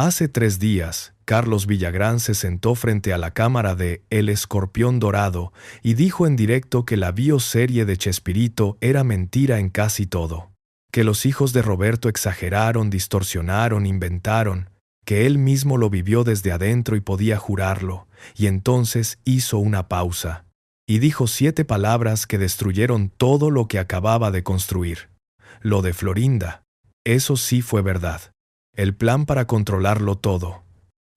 Hace 3 días, Carlos Villagrán se sentó frente a la cámara de El Escorpión Dorado y dijo en directo que la bioserie de Chespirito era mentira en casi todo. Que los hijos de Roberto exageraron, distorsionaron, inventaron, que él mismo lo vivió desde adentro y podía jurarlo, y entonces hizo una pausa. Y dijo 7 palabras que destruyeron todo lo que acababa de construir. Lo de Florinda. Eso sí fue verdad. El plan para controlarlo todo.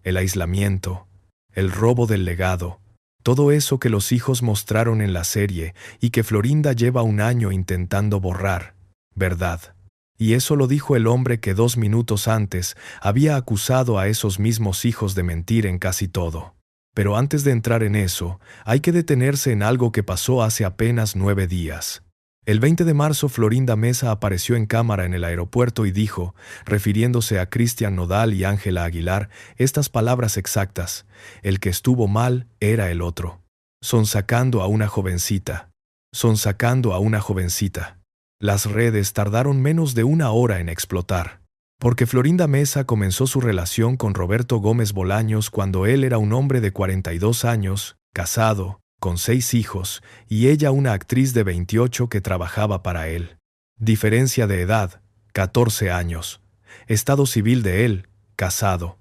El aislamiento. El robo del legado. Todo eso que los hijos mostraron en la serie y que Florinda lleva 1 año intentando borrar. Verdad. Y eso lo dijo el hombre que 2 minutos antes había acusado a esos mismos hijos de mentir en casi todo. Pero antes de entrar en eso, hay que detenerse en algo que pasó hace apenas 9 días. El 20 de marzo Florinda Mesa apareció en cámara en el aeropuerto y dijo, refiriéndose a Cristian Nodal y Ángela Aguilar, estas palabras exactas: el que estuvo mal era el otro. Sonsacando a una jovencita. Sonsacando a una jovencita. Las redes tardaron menos de 1 hora en explotar. Porque Florinda Mesa comenzó su relación con Roberto Gómez Bolaños cuando él era un hombre de 42 años, casado, con 6 hijos, y ella una actriz de 28 que trabajaba para él. Diferencia de edad, 14 años. Estado civil de él, casado.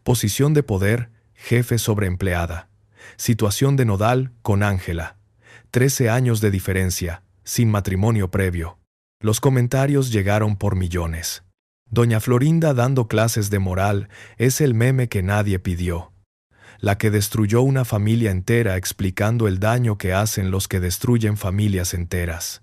Posición de poder, jefe sobre empleada. Situación de Nodal con Ángela. 13 años de diferencia, sin matrimonio previo. Los comentarios llegaron por millones. Doña Florinda dando clases de moral es el meme que nadie pidió. La que destruyó una familia entera explicando el daño que hacen los que destruyen familias enteras.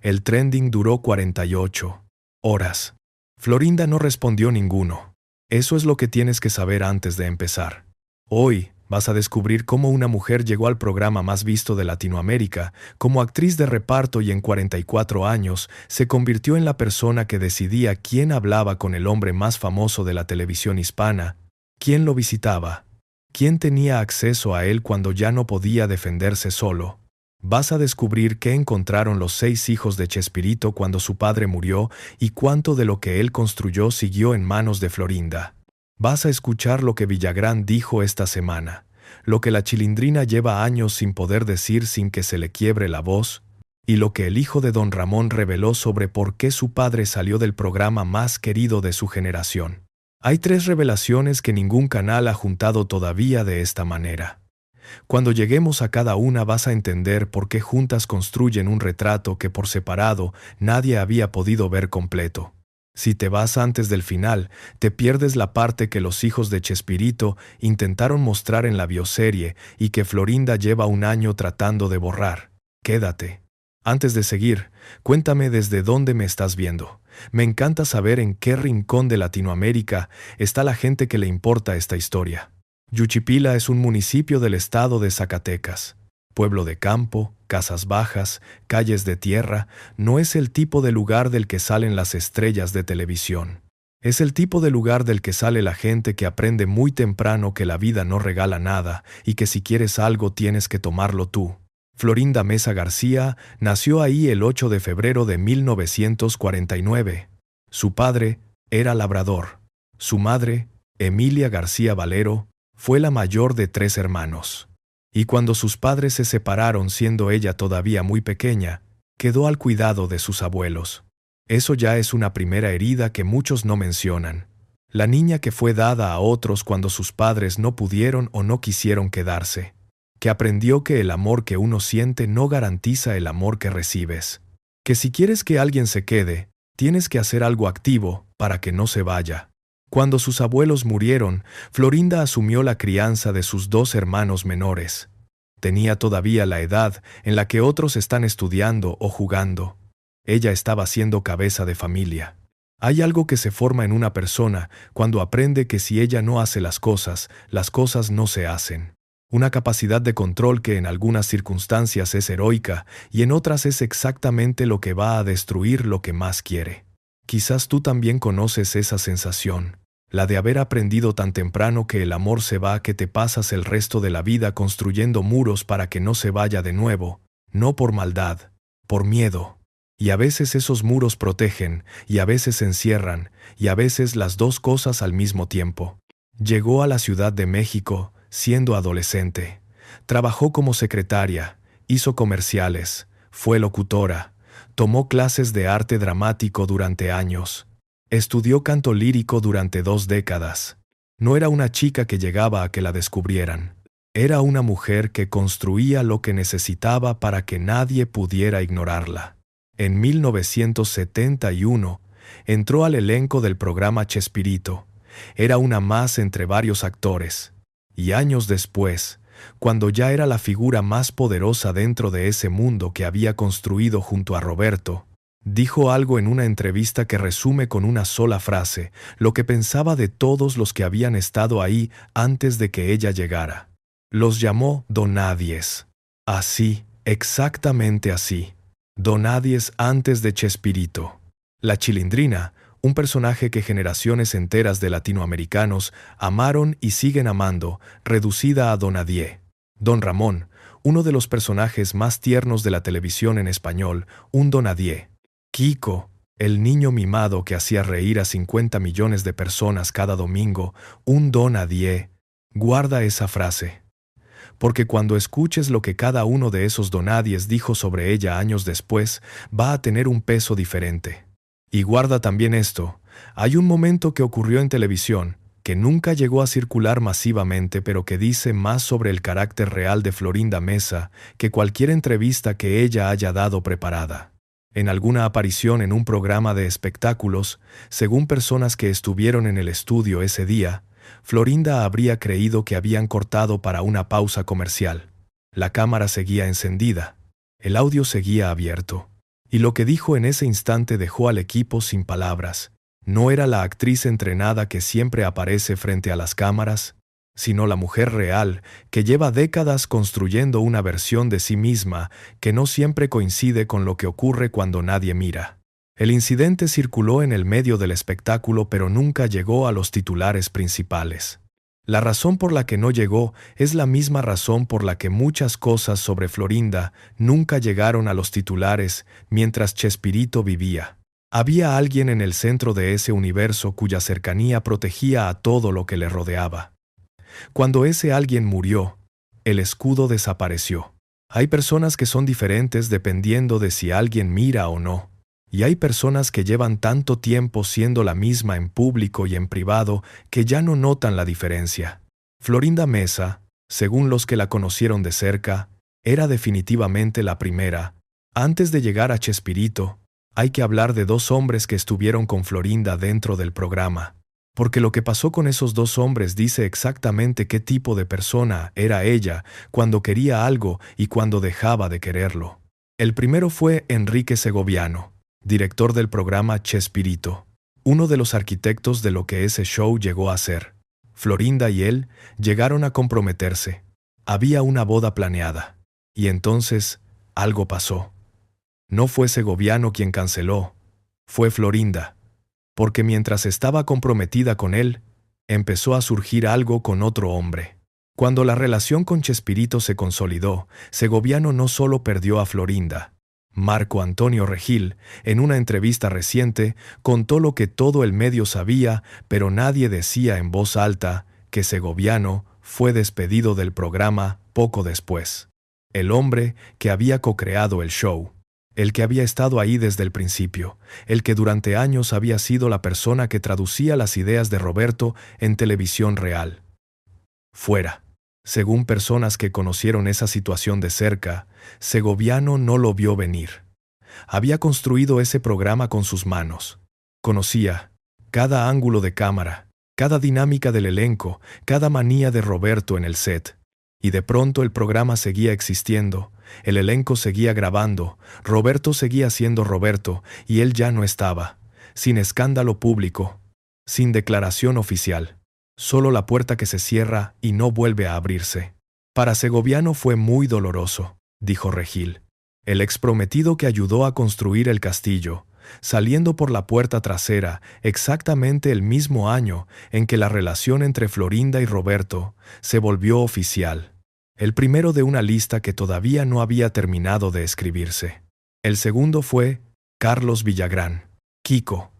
El trending duró 48 horas. Florinda no respondió ninguno. Eso es lo que tienes que saber antes de empezar. Hoy vas a descubrir cómo una mujer llegó al programa más visto de Latinoamérica, como actriz de reparto y en 44 años se convirtió en la persona que decidía quién hablaba con el hombre más famoso de la televisión hispana, quién lo visitaba, quién tenía acceso a él cuando ya no podía defenderse solo. Vas a descubrir qué encontraron los 6 hijos de Chespirito cuando su padre murió y cuánto de lo que él construyó siguió en manos de Florinda. Vas a escuchar lo que Villagrán dijo esta semana, lo que la Chilindrina lleva años sin poder decir sin que se le quiebre la voz, y lo que el hijo de Don Ramón reveló sobre por qué su padre salió del programa más querido de su generación. Hay 3 revelaciones que ningún canal ha juntado todavía de esta manera. Cuando lleguemos a cada una vas a entender por qué juntas construyen un retrato que por separado nadie había podido ver completo. Si te vas antes del final, te pierdes la parte que los hijos de Chespirito intentaron mostrar en la bioserie y que Florinda lleva 1 año tratando de borrar. Quédate. Antes de seguir, cuéntame desde dónde me estás viendo. Me encanta saber en qué rincón de Latinoamérica está la gente que le importa esta historia. Juchipila es un municipio del estado de Zacatecas. Pueblo de campo, casas bajas, calles de tierra, no es el tipo de lugar del que salen las estrellas de televisión. Es el tipo de lugar del que sale la gente que aprende muy temprano que la vida no regala nada y que si quieres algo tienes que tomarlo tú. Florinda Mesa García nació ahí el 8 de febrero de 1949. Su padre era labrador. Su madre, Emilia García Valero, fue la mayor de 3 hermanos. Y cuando sus padres se separaron siendo ella todavía muy pequeña, quedó al cuidado de sus abuelos. Eso ya es una primera herida que muchos no mencionan. La niña que fue dada a otros cuando sus padres no pudieron o no quisieron quedarse. Que aprendió que el amor que uno siente no garantiza el amor que recibes. Que si quieres que alguien se quede, tienes que hacer algo activo para que no se vaya. Cuando sus abuelos murieron, Florinda asumió la crianza de sus 2 hermanos menores. Tenía todavía la edad en la que otros están estudiando o jugando. Ella estaba siendo cabeza de familia. Hay algo que se forma en una persona cuando aprende que si ella no hace las cosas no se hacen. Una capacidad de control que en algunas circunstancias es heroica y en otras es exactamente lo que va a destruir lo que más quiere. Quizás tú también conoces esa sensación. La de haber aprendido tan temprano que el amor se va, que te pasas el resto de la vida construyendo muros para que no se vaya de nuevo, no por maldad, por miedo. Y a veces esos muros protegen, y a veces encierran, y a veces las 2 cosas al mismo tiempo. Llegó a la Ciudad de México siendo adolescente. Trabajó como secretaria, hizo comerciales, fue locutora, tomó clases de arte dramático durante años. Estudió canto lírico durante 2 décadas. No era una chica que llegaba a que la descubrieran. Era una mujer que construía lo que necesitaba para que nadie pudiera ignorarla. En 1971, entró al elenco del programa Chespirito. Era una más entre varios actores. Y años después, cuando ya era la figura más poderosa dentro de ese mundo que había construido junto a Roberto, dijo algo en una entrevista que resume con una sola frase lo que pensaba de todos los que habían estado ahí antes de que ella llegara. Los llamó Donadies. Así, exactamente así. Donadies antes de Chespirito. La Chilindrina, un personaje que generaciones enteras de latinoamericanos amaron y siguen amando, reducida a Donadie. Don Ramón, uno de los personajes más tiernos de la televisión en español, un Donadie. Kiko, el niño mimado que hacía reír a 50 millones de personas cada domingo, un Donadie. Guarda esa frase. Porque cuando escuches lo que cada uno de esos Donadies dijo sobre ella años después, va a tener un peso diferente. Y guarda también esto, hay un momento que ocurrió en televisión, que nunca llegó a circular masivamente, pero que dice más sobre el carácter real de Florinda Mesa que cualquier entrevista que ella haya dado preparada. En alguna aparición en un programa de espectáculos, según personas que estuvieron en el estudio ese día, Florinda habría creído que habían cortado para una pausa comercial. La cámara seguía encendida, el audio seguía abierto. Y lo que dijo en ese instante dejó al equipo sin palabras. No era la actriz entrenada que siempre aparece frente a las cámaras, sino la mujer real que lleva décadas construyendo una versión de sí misma que no siempre coincide con lo que ocurre cuando nadie mira. El incidente circuló en el medio del espectáculo, pero nunca llegó a los titulares principales. La razón por la que no llegó es la misma razón por la que muchas cosas sobre Florinda nunca llegaron a los titulares mientras Chespirito vivía. Había alguien en el centro de ese universo cuya cercanía protegía a todo lo que le rodeaba. Cuando ese alguien murió, el escudo desapareció. Hay personas que son diferentes dependiendo de si alguien mira o no. Y hay personas que llevan tanto tiempo siendo la misma en público y en privado que ya no notan la diferencia. Florinda Mesa, según los que la conocieron de cerca, era definitivamente la primera. Antes de llegar a Chespirito, hay que hablar de 2 hombres que estuvieron con Florinda dentro del programa. Porque lo que pasó con esos 2 hombres dice exactamente qué tipo de persona era ella cuando quería algo y cuando dejaba de quererlo. El primero fue Enrique Segoviano, director del programa Chespirito, uno de los arquitectos de lo que ese show llegó a ser. Florinda y él llegaron a comprometerse. Había una boda planeada. Y entonces, algo pasó. No fue Segoviano quien canceló, fue Florinda. Porque mientras estaba comprometida con él, empezó a surgir algo con otro hombre. Cuando la relación con Chespirito se consolidó, Segoviano no solo perdió a Florinda. Marco Antonio Regil, en una entrevista reciente, contó lo que todo el medio sabía, pero nadie decía en voz alta, que Segoviano fue despedido del programa poco después. El hombre que había co-creado el show, el que había estado ahí desde el principio, el que durante años había sido la persona que traducía las ideas de Roberto en televisión real. Fuera. Según personas que conocieron esa situación de cerca, Segoviano no lo vio venir. Había construido ese programa con sus manos. Conocía cada ángulo de cámara, cada dinámica del elenco, cada manía de Roberto en el set. Y de pronto el programa seguía existiendo, el elenco seguía grabando, Roberto seguía siendo Roberto y él ya no estaba, sin escándalo público, sin declaración oficial. Solo la puerta que se cierra y no vuelve a abrirse. Para Segoviano fue muy doloroso, dijo Regil. El exprometido que ayudó a construir el castillo, saliendo por la puerta trasera exactamente el mismo año en que la relación entre Florinda y Roberto se volvió oficial. El primero de una lista que todavía no había terminado de escribirse. El segundo fue Carlos Villagrán, Kiko.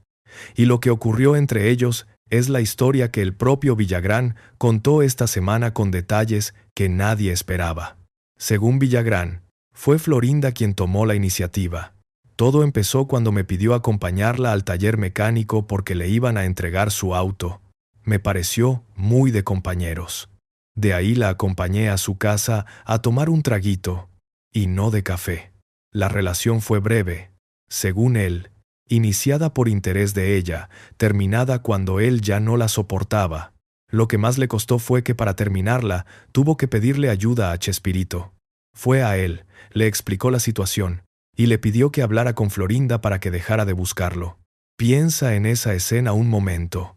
Y lo que ocurrió entre ellos Es la historia que el propio Villagrán contó esta semana con detalles que nadie esperaba. Según Villagrán, fue Florinda quien tomó la iniciativa. Todo empezó cuando me pidió acompañarla al taller mecánico porque le iban a entregar su auto. Me pareció muy de compañeros. De ahí la acompañé a su casa a tomar un traguito, y no de café. La relación fue breve, según él, iniciada por interés de ella, terminada cuando él ya no la soportaba. Lo que más le costó fue que para terminarla tuvo que pedirle ayuda a Chespirito. Fue a él, le explicó la situación, y le pidió que hablara con Florinda para que dejara de buscarlo. Piensa en esa escena un momento.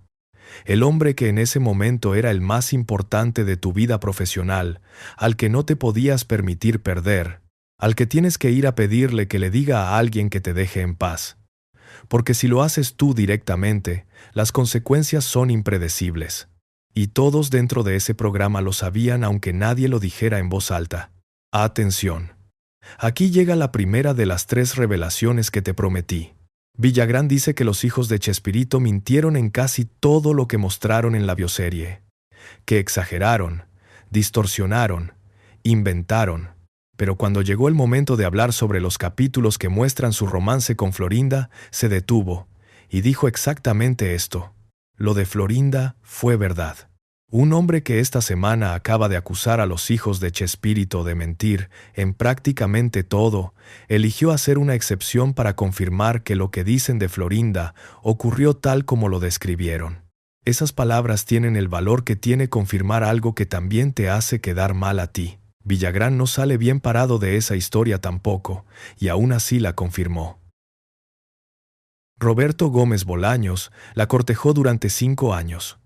El hombre que en ese momento era el más importante de tu vida profesional, al que no te podías permitir perder, al que tienes que ir a pedirle que le diga a alguien que te deje en paz. Porque si lo haces tú directamente, las consecuencias son impredecibles. Y todos dentro de ese programa lo sabían aunque nadie lo dijera en voz alta. Atención. Aquí llega la primera de las 3 revelaciones que te prometí. Villagrán dice que los hijos de Chespirito mintieron en casi todo lo que mostraron en la bioserie. Que exageraron, distorsionaron, inventaron. Pero cuando llegó el momento de hablar sobre los capítulos que muestran su romance con Florinda, se detuvo y dijo exactamente esto. Lo de Florinda fue verdad. Un hombre que esta semana acaba de acusar a los hijos de Chespirito de mentir en prácticamente todo, eligió hacer una excepción para confirmar que lo que dicen de Florinda ocurrió tal como lo describieron. Esas palabras tienen el valor que tiene confirmar algo que también te hace quedar mal a ti. Villagrán no sale bien parado de esa historia tampoco, y aún así la confirmó. Roberto Gómez Bolaños la cortejó durante 5 años.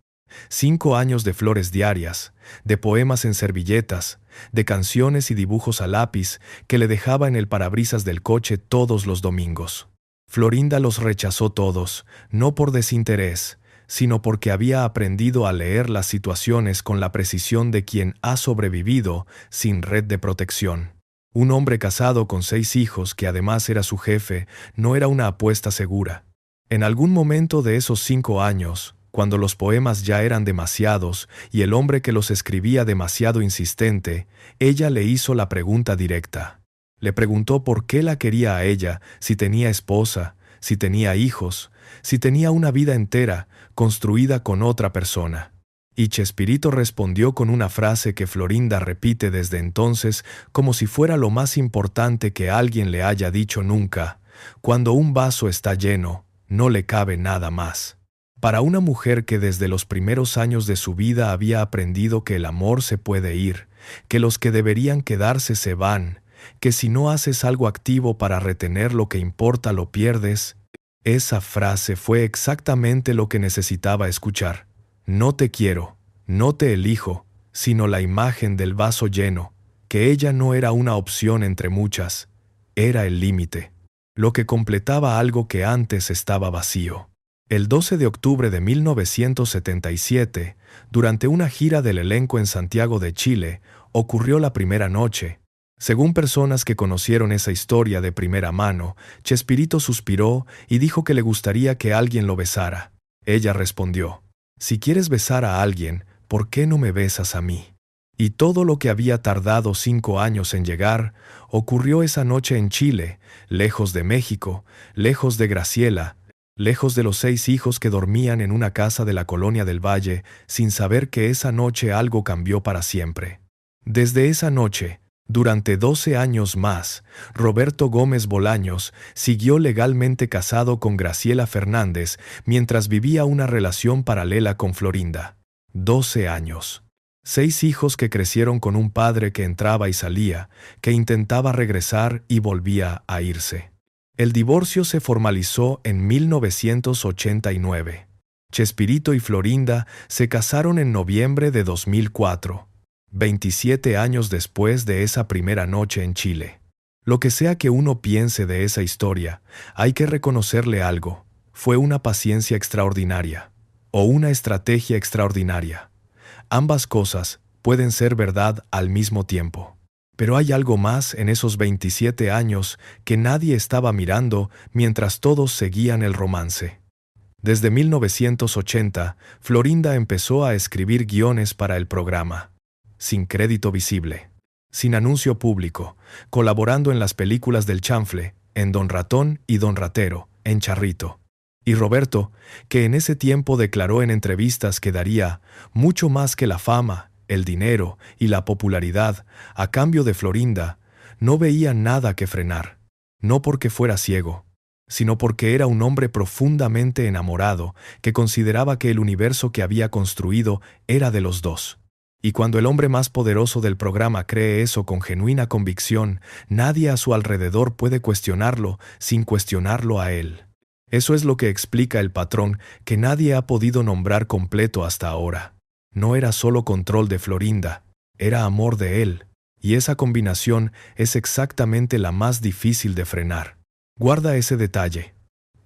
5 años de flores diarias, de poemas en servilletas, de canciones y dibujos a lápiz que le dejaba en el parabrisas del coche todos los domingos. Florinda los rechazó todos, no por desinterés, sino porque había aprendido a leer las situaciones con la precisión de quien ha sobrevivido sin red de protección. Un hombre casado con 6 hijos, que además era su jefe, no era una apuesta segura. En algún momento de esos 5 años, cuando los poemas ya eran demasiados y el hombre que los escribía demasiado insistente, ella le hizo la pregunta directa. Le preguntó por qué la quería a ella, si tenía esposa, si tenía hijos, si tenía una vida entera construida con otra persona. Y Chespirito respondió con una frase que Florinda repite desde entonces como si fuera lo más importante que alguien le haya dicho nunca: cuando un vaso está lleno, no le cabe nada más. Para una mujer que desde los primeros años de su vida había aprendido que el amor se puede ir, que los que deberían quedarse se van, que si no haces algo activo para retener lo que importa lo pierdes, esa frase fue exactamente lo que necesitaba escuchar. No te quiero, no te elijo, sino la imagen del vaso lleno, que ella no era una opción entre muchas, era el límite, lo que completaba algo que antes estaba vacío. El 12 de octubre de 1977, durante una gira del elenco en Santiago de Chile, ocurrió la primera noche. Según personas que conocieron esa historia de primera mano, Chespirito suspiró y dijo que le gustaría que alguien lo besara. Ella respondió: si quieres besar a alguien, ¿por qué no me besas a mí? Y todo lo que había tardado 5 años en llegar, ocurrió esa noche en Chile, lejos de México, lejos de Graciela, lejos de los 6 hijos que dormían en una casa de la Colonia del Valle, sin saber que esa noche algo cambió para siempre. Desde esa noche, durante 12 años más, Roberto Gómez Bolaños siguió legalmente casado con Graciela Fernández mientras vivía una relación paralela con Florinda. 12 años. 6 hijos que crecieron con un padre que entraba y salía, que intentaba regresar y volvía a irse. El divorcio se formalizó en 1989. Chespirito y Florinda se casaron en noviembre de 2004, 27 años después de esa primera noche en Chile. Lo que sea que uno piense de esa historia, hay que reconocerle algo: fue una paciencia extraordinaria, o una estrategia extraordinaria. Ambas cosas pueden ser verdad al mismo tiempo. Pero hay algo más en esos 27 años que nadie estaba mirando mientras todos seguían el romance. Desde 1980, Florinda empezó a escribir guiones para el programa, sin crédito visible, sin anuncio público, colaborando en las películas del Chanfle, en Don Ratón y Don Ratero, en Charrito. Y Roberto, que en ese tiempo declaró en entrevistas que daría mucho más que la fama, el dinero y la popularidad a cambio de Florinda, no veía nada que frenar, no porque fuera ciego, sino porque era un hombre profundamente enamorado que consideraba que el universo que había construido era de los dos. Y cuando el hombre más poderoso del programa cree eso con genuina convicción, nadie a su alrededor puede cuestionarlo sin cuestionarlo a él. Eso es lo que explica el patrón que nadie ha podido nombrar completo hasta ahora. No era solo control de Florinda, era amor de él, y esa combinación es exactamente la más difícil de frenar. Guarda ese detalle,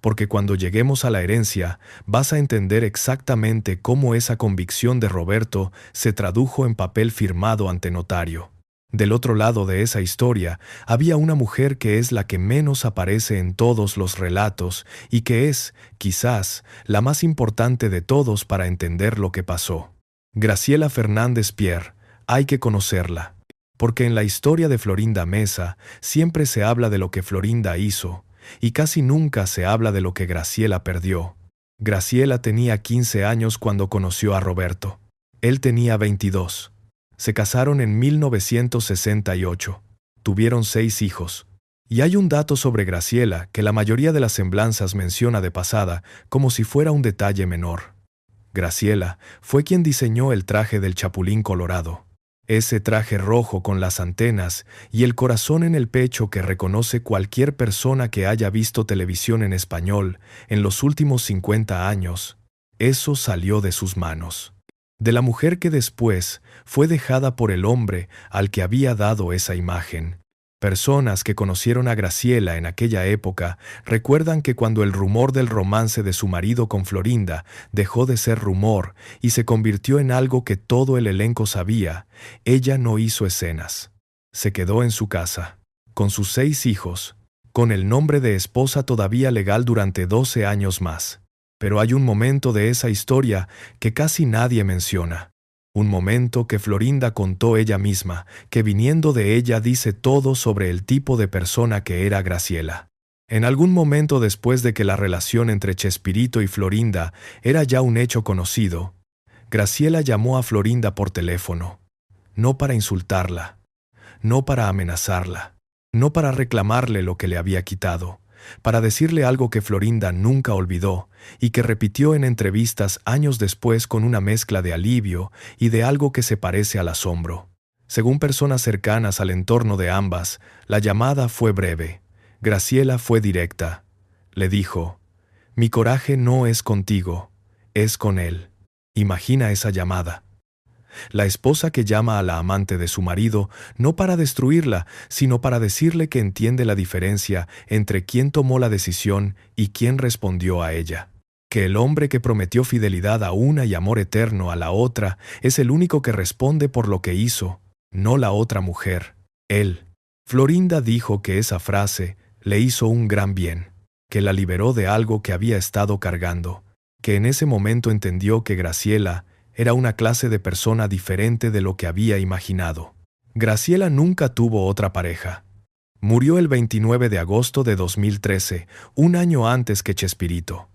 porque cuando lleguemos a la herencia vas a entender exactamente cómo esa convicción de Roberto se tradujo en papel firmado ante notario. Del otro lado de esa historia había una mujer que es la que menos aparece en todos los relatos y que es, quizás, la más importante de todos para entender lo que pasó. Graciela Fernández Pierre, hay que conocerla. Porque en la historia de Florinda Mesa siempre se habla de lo que Florinda hizo, y casi nunca se habla de lo que Graciela perdió. Graciela tenía 15 años cuando conoció a Roberto. Él tenía 22. Se casaron en 1968. Tuvieron 6 hijos. Y hay un dato sobre Graciela que la mayoría de las semblanzas menciona de pasada como si fuera un detalle menor. Graciela fue quien diseñó el traje del Chapulín Colorado. Ese traje rojo con las antenas y el corazón en el pecho que reconoce cualquier persona que haya visto televisión en español en los últimos 50 años, eso salió de sus manos. De la mujer que después fue dejada por el hombre al que había dado esa imagen. Personas que conocieron a Graciela en aquella época recuerdan que cuando el rumor del romance de su marido con Florinda dejó de ser rumor y se convirtió en algo que todo el elenco sabía, ella no hizo escenas. Se quedó en su casa, con sus 6 hijos, con el nombre de esposa todavía legal durante 12 años más. Pero hay un momento de esa historia que casi nadie menciona. Un momento que Florinda contó ella misma, que viniendo de ella dice todo sobre el tipo de persona que era Graciela. En algún momento después de que la relación entre Chespirito y Florinda era ya un hecho conocido, Graciela llamó a Florinda por teléfono, no para insultarla, no para amenazarla, no para reclamarle lo que le había quitado, para decirle algo que Florinda nunca olvidó y que repitió en entrevistas años después con una mezcla de alivio y de algo que se parece al asombro. Según personas cercanas al entorno de ambas, la llamada fue breve. Graciela fue directa. Le dijo: «Mi coraje no es contigo, es con él». Imagina esa llamada. La esposa que llama a la amante de su marido no para destruirla, sino para decirle que entiende la diferencia entre quién tomó la decisión y quién respondió a ella. Que el hombre que prometió fidelidad a una y amor eterno a la otra es el único que responde por lo que hizo, no la otra mujer, él. Florinda dijo que esa frase le hizo un gran bien, que la liberó de algo que había estado cargando, que en ese momento entendió que Graciela era una clase de persona diferente de lo que había imaginado. Graciela nunca tuvo otra pareja. Murió el 29 de agosto de 2013, un año antes que Chespirito.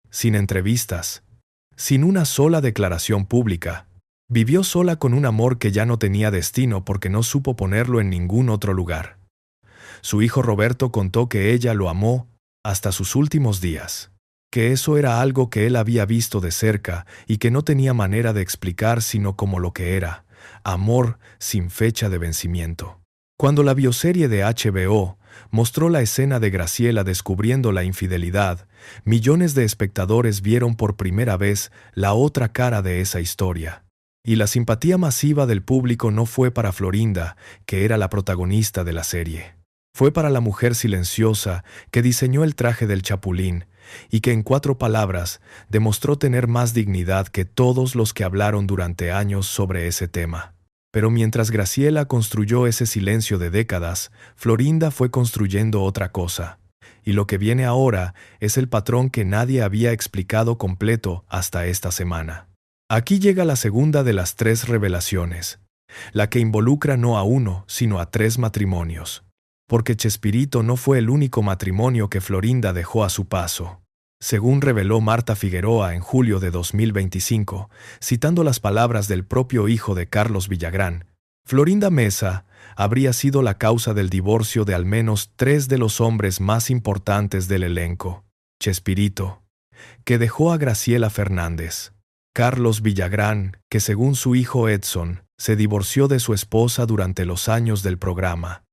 Sin entrevistas, sin una sola declaración pública. Vivió sola con un amor que ya no tenía destino porque no supo ponerlo en ningún otro lugar. Su hijo Roberto contó que ella lo amó hasta sus últimos días. Que eso era algo que él había visto de cerca y que no tenía manera de explicar sino como lo que era, amor sin fecha de vencimiento. Cuando la bioserie de HBO mostró la escena de Graciela descubriendo la infidelidad, millones de espectadores vieron por primera vez la otra cara de esa historia. Y la simpatía masiva del público no fue para Florinda, que era la protagonista de la serie. Fue para la mujer silenciosa que diseñó el traje del Chapulín, y que en 4 palabras demostró tener más dignidad que todos los que hablaron durante años sobre ese tema. Pero mientras Graciela construyó ese silencio de décadas, Florinda fue construyendo otra cosa. Y lo que viene ahora es el patrón que nadie había explicado completo hasta esta semana. Aquí llega la segunda de las 3 revelaciones, la que involucra no a uno, sino a 3 matrimonios. Porque Chespirito no fue el único matrimonio que Florinda dejó a su paso. Según reveló Marta Figueroa en julio de 2025, citando las palabras del propio hijo de Carlos Villagrán, Florinda Mesa habría sido la causa del divorcio de al menos 3 de los hombres más importantes del elenco. Chespirito, que dejó a Graciela Fernández; Carlos Villagrán, que según su hijo Edson, se divorció de su esposa durante los años del programa;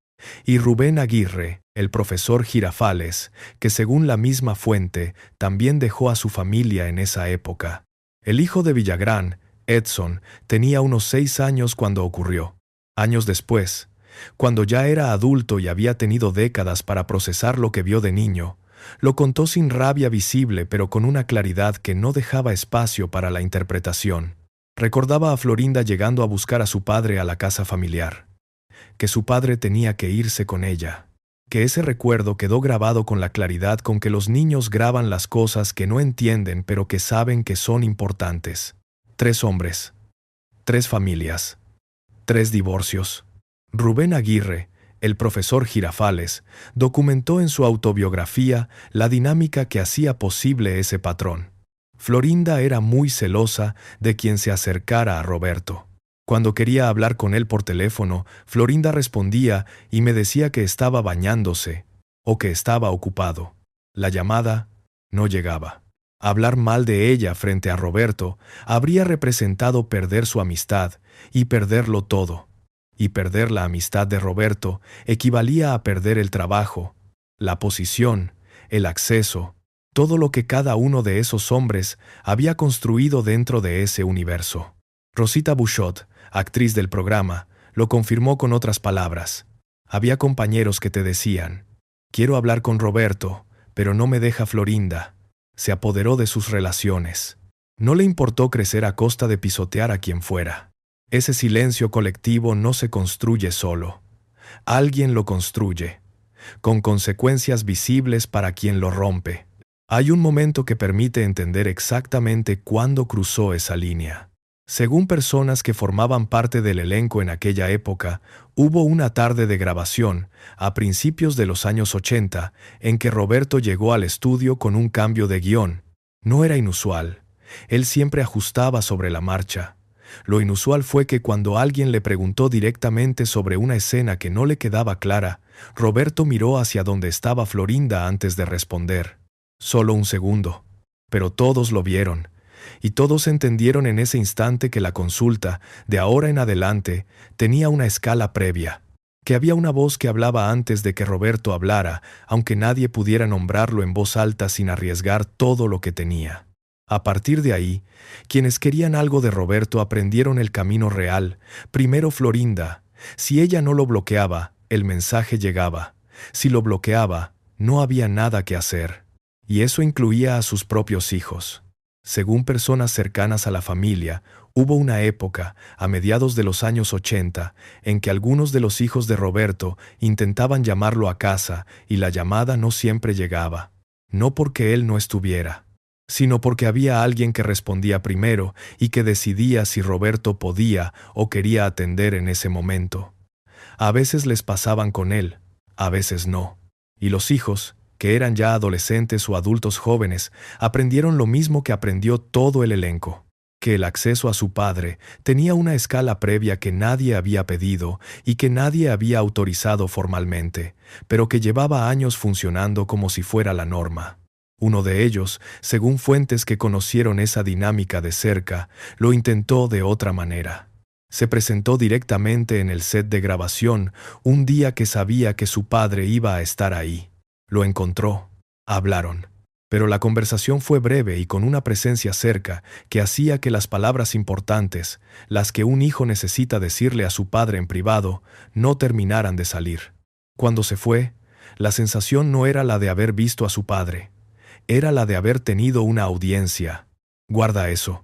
y Rubén Aguirre, el profesor Girafales, que según la misma fuente, también dejó a su familia en esa época. El hijo de Villagrán, Edson, tenía unos 6 años cuando ocurrió. Años después, cuando ya era adulto y había tenido décadas para procesar lo que vio de niño, lo contó sin rabia visible pero con una claridad que no dejaba espacio para la interpretación. Recordaba a Florinda llegando a buscar a su padre a la casa familiar, que su padre tenía que irse con ella, que ese recuerdo quedó grabado con la claridad con que los niños graban las cosas que no entienden pero que saben que son importantes. 3 hombres, 3 familias, 3 divorcios. Rubén Aguirre, el profesor Girafales, documentó en su autobiografía la dinámica que hacía posible ese patrón. Florinda era muy celosa de quien se acercara a Roberto. Cuando quería hablar con él por teléfono, Florinda respondía y me decía que estaba bañándose o que estaba ocupado. La llamada no llegaba. Hablar mal de ella frente a Roberto habría representado perder su amistad y perderlo todo. Y perder la amistad de Roberto equivalía a perder el trabajo, la posición, el acceso, todo lo que cada uno de esos hombres había construido dentro de ese universo. Rosita Buchot, actriz del programa, lo confirmó con otras palabras. Había compañeros que te decían: quiero hablar con Roberto, pero no me deja Florinda. Se apoderó de sus relaciones. No le importó crecer a costa de pisotear a quien fuera. Ese silencio colectivo no se construye solo. Alguien lo construye, con consecuencias visibles para quien lo rompe. Hay un momento que permite entender exactamente cuándo cruzó esa línea. Según personas que formaban parte del elenco en aquella época, hubo una tarde de grabación, a principios de los años 80, en que Roberto llegó al estudio con un cambio de guión. No era inusual. Él siempre ajustaba sobre la marcha. Lo inusual fue que cuando alguien le preguntó directamente sobre una escena que no le quedaba clara, Roberto miró hacia donde estaba Florinda antes de responder. Solo un segundo. Pero todos lo vieron. Y todos entendieron en ese instante que la consulta, de ahora en adelante, tenía una escala previa, que había una voz que hablaba antes de que Roberto hablara, aunque nadie pudiera nombrarlo en voz alta sin arriesgar todo lo que tenía. A partir de ahí, quienes querían algo de Roberto aprendieron el camino real. Primero Florinda. Si ella no lo bloqueaba, el mensaje llegaba. Si lo bloqueaba, no había nada que hacer. Y eso incluía a sus propios hijos. Según personas cercanas a la familia, hubo una época, a mediados de los años 80, en que algunos de los hijos de Roberto intentaban llamarlo a casa y la llamada no siempre llegaba. No porque él no estuviera, sino porque había alguien que respondía primero y que decidía si Roberto podía o quería atender en ese momento. A veces les pasaban con él, a veces no. Y los hijos, que eran ya adolescentes o adultos jóvenes, aprendieron lo mismo que aprendió todo el elenco, que el acceso a su padre tenía una escala previa que nadie había pedido y que nadie había autorizado formalmente, pero que llevaba años funcionando como si fuera la norma. Uno de ellos, según fuentes que conocieron esa dinámica de cerca, lo intentó de otra manera. Se presentó directamente en el set de grabación un día que sabía que su padre iba a estar ahí. Lo encontró. Hablaron. Pero la conversación fue breve y con una presencia cerca que hacía que las palabras importantes, las que un hijo necesita decirle a su padre en privado, no terminaran de salir. Cuando se fue, la sensación no era la de haber visto a su padre. Era la de haber tenido una audiencia. Guarda eso,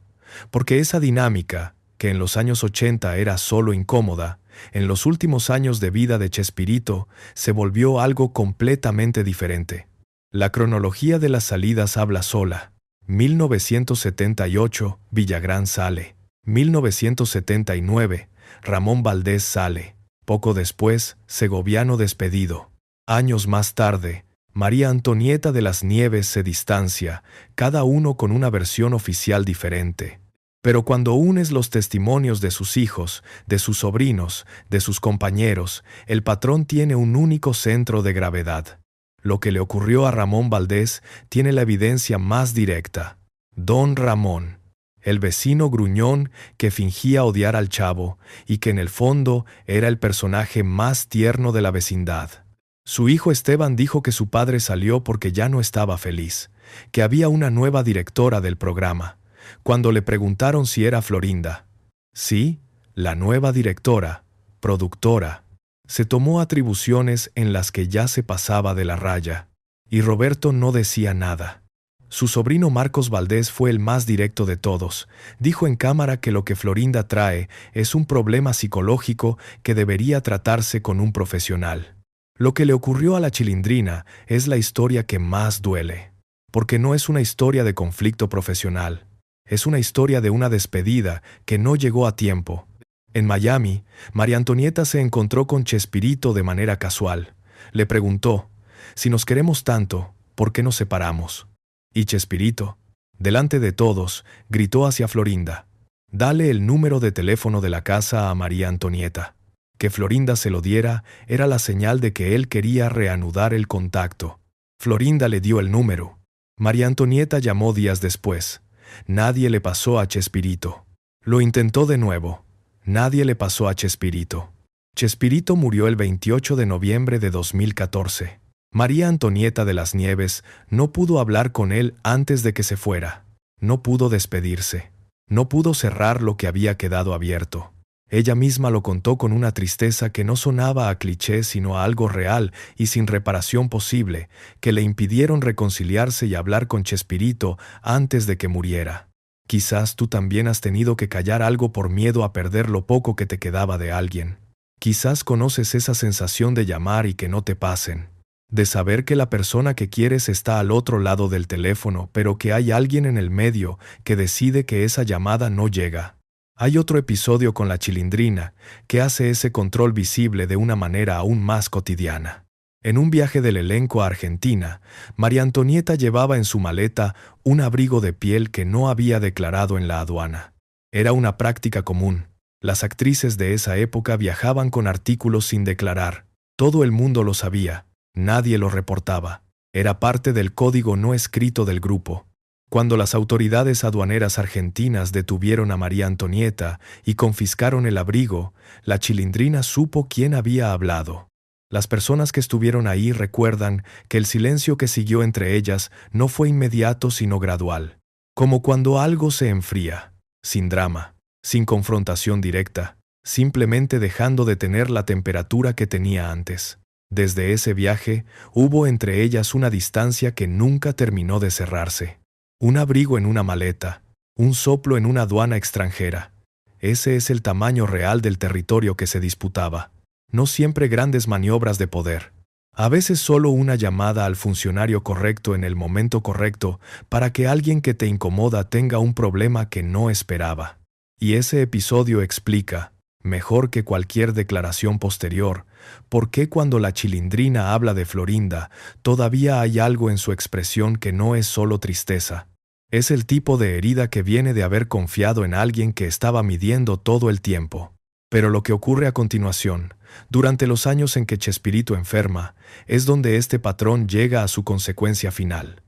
porque esa dinámica, que en los años 80 era solo incómoda, en los últimos años de vida de Chespirito se volvió algo completamente diferente. La cronología de las salidas habla sola. 1978, Villagrán sale. 1979, Ramón Valdés sale. Poco después, Segoviano despedido. Años más tarde, María Antonieta de las Nieves se distancia, cada uno con una versión oficial diferente. Pero cuando unes los testimonios de sus hijos, de sus sobrinos, de sus compañeros, el patrón tiene un único centro de gravedad. Lo que le ocurrió a Ramón Valdés tiene la evidencia más directa. Don Ramón, el vecino gruñón que fingía odiar al chavo y que en el fondo era el personaje más tierno de la vecindad. Su hijo Esteban dijo que su padre salió porque ya no estaba feliz, que había una nueva directora del programa. Cuando le preguntaron si era Florinda, sí, la nueva directora, productora, se tomó atribuciones en las que ya se pasaba de la raya, y Roberto no decía nada. Su sobrino Marcos Valdés fue el más directo de todos. Dijo en cámara que lo que Florinda trae es un problema psicológico que debería tratarse con un profesional. Lo que le ocurrió a la Chilindrina es la historia que más duele, porque no es una historia de conflicto profesional. Es una historia de una despedida que no llegó a tiempo. En Miami, María Antonieta se encontró con Chespirito de manera casual. Le preguntó, si nos queremos tanto, ¿por qué nos separamos? Y Chespirito, delante de todos, gritó hacia Florinda, dale el número de teléfono de la casa a María Antonieta. Que Florinda se lo diera era la señal de que él quería reanudar el contacto. Florinda le dio el número. María Antonieta llamó días después. Nadie le pasó a Chespirito. Lo intentó de nuevo. Nadie le pasó a Chespirito. Chespirito murió el 28 de noviembre de 2014. María Antonieta de las Nieves no pudo hablar con él antes de que se fuera. No pudo despedirse. No pudo cerrar lo que había quedado abierto. Ella misma lo contó con una tristeza que no sonaba a cliché sino a algo real y sin reparación posible, que le impidieron reconciliarse y hablar con Chespirito antes de que muriera. Quizás tú también has tenido que callar algo por miedo a perder lo poco que te quedaba de alguien. Quizás conoces esa sensación de llamar y que no te pasen. De saber que la persona que quieres está al otro lado del teléfono, pero que hay alguien en el medio que decide que esa llamada no llega. Hay otro episodio con la Chilindrina que hace ese control visible de una manera aún más cotidiana. En un viaje del elenco a Argentina, María Antonieta llevaba en su maleta un abrigo de piel que no había declarado en la aduana. Era una práctica común. Las actrices de esa época viajaban con artículos sin declarar. Todo el mundo lo sabía. Nadie lo reportaba. Era parte del código no escrito del grupo. Cuando las autoridades aduaneras argentinas detuvieron a María Antonieta y confiscaron el abrigo, la Chilindrina supo quién había hablado. Las personas que estuvieron ahí recuerdan que el silencio que siguió entre ellas no fue inmediato sino gradual, como cuando algo se enfría, sin drama, sin confrontación directa, simplemente dejando de tener la temperatura que tenía antes. Desde ese viaje, hubo entre ellas una distancia que nunca terminó de cerrarse. Un abrigo en una maleta, un soplo en una aduana extranjera. Ese es el tamaño real del territorio que se disputaba. No siempre grandes maniobras de poder. A veces solo una llamada al funcionario correcto en el momento correcto para que alguien que te incomoda tenga un problema que no esperaba. Y ese episodio explica, mejor que cualquier declaración posterior, por qué cuando la Chilindrina habla de Florinda, todavía hay algo en su expresión que no es solo tristeza. Es el tipo de herida que viene de haber confiado en alguien que estaba midiendo todo el tiempo. Pero lo que ocurre a continuación, durante los años en que Chespirito enferma, es donde este patrón llega a su consecuencia final.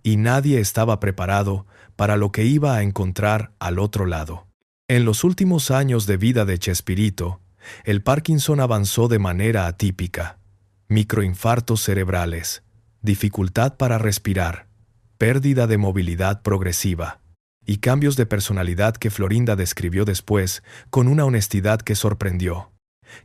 Y nadie estaba preparado para lo que iba a encontrar al otro lado. En los últimos años de vida de Chespirito, el Parkinson avanzó de manera atípica. Microinfartos cerebrales, dificultad para respirar, pérdida de movilidad progresiva y cambios de personalidad que Florinda describió después con una honestidad que sorprendió.